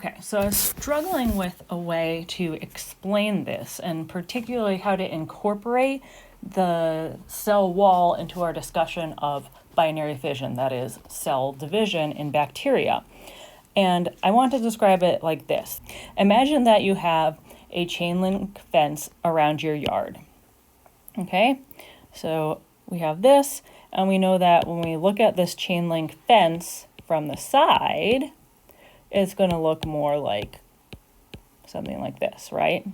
Okay, so I was struggling with a way to explain this, and particularly how to incorporate the cell wall into our discussion of binary fission, that is, cell division in bacteria. And I want to describe it like this. Imagine that you have a chain link fence around your yard. Okay, so we have this, and we know that when we look at this chain link fence from the side, it's going to look more like something like this, right?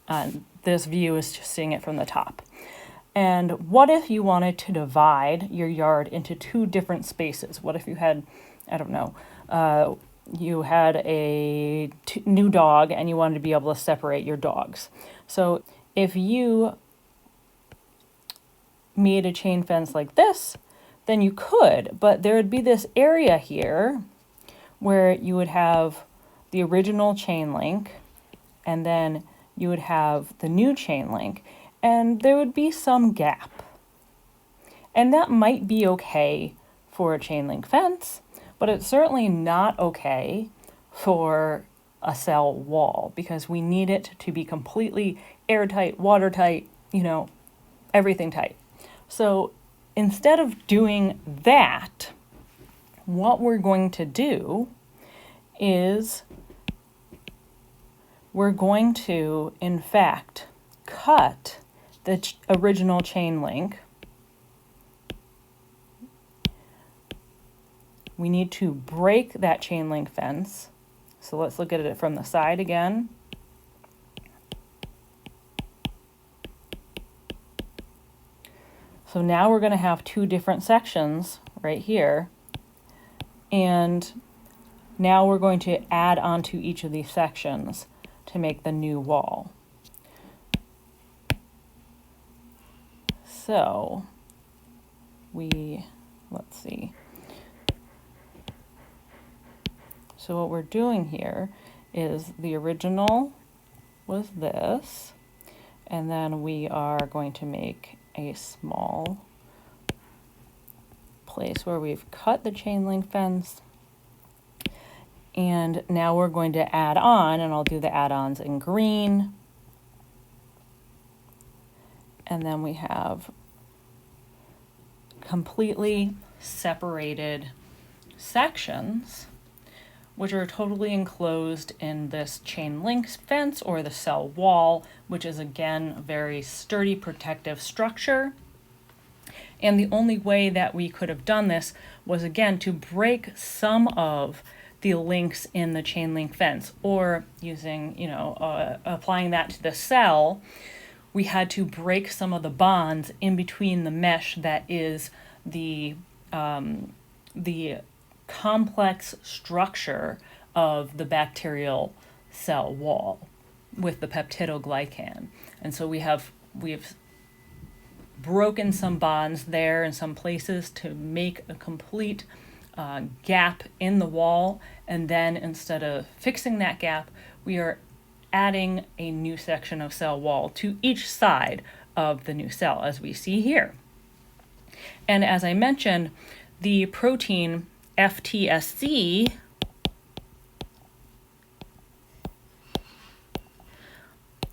And this view is just seeing it from the top. And what if you wanted to divide your yard into two different spaces? What if you had, I don't know, you had a new dog and you wanted to be able to separate your dogs? So if you made a chain fence like this, then you could, but there would be this area here where you would have the original chain link, and then you would have the new chain link, and there would be some gap. And that might be okay for a chain link fence, but it's certainly not okay for a cell wall, because we need it to be completely airtight, watertight, everything tight. So instead of doing that, what we're going to do is we're going to, in fact, cut the original chain link. We need to break that chain link fence. So let's look at it from the side again. So now we're going to have two different sections right here. And now we're going to add onto each of these sections to make the new wall. So let's see. So what we're doing here is the original was this, and then we are going to make a small place where we've cut the chain link fence. And now we're going to add on, and I'll do the add-ons in green. And then we have completely separated sections, which are totally enclosed in this chain link fence or the cell wall, which is again a very sturdy protective structure. And the only way that we could have done this was again to break some of the links in the chain link fence, or using, applying that to the cell, we had to break some of the bonds in between the mesh that is the complex structure of the bacterial cell wall with the peptidoglycan. And so we've broken some bonds there in some places to make a complete gap in the wall, and then instead of fixing that gap, we are adding a new section of cell wall to each side of the new cell, as we see here. And as I mentioned, the protein FTSC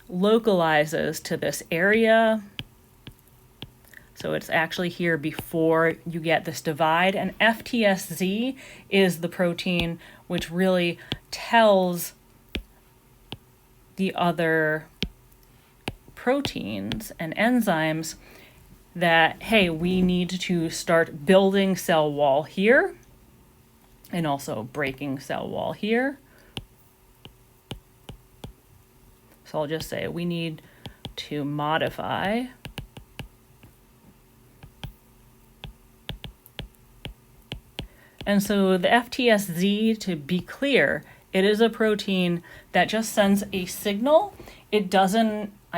localizes to this area. So it's actually here before you get this divide. And FTSZ is the protein which really tells the other proteins and enzymes that, hey, we need to start building cell wall here and also breaking cell wall here. So I'll just say we need to modify And so the FTSZ, to be clear, it is a protein that just sends a signal. I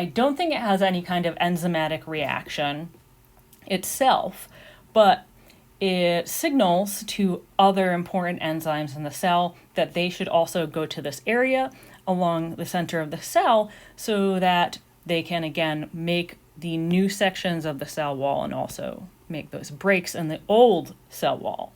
don't think it has any kind of enzymatic reaction itself, but it signals to other important enzymes in the cell that they should also go to this area along the center of the cell so that they can, again, make the new sections of the cell wall and also make those breaks in the old cell wall.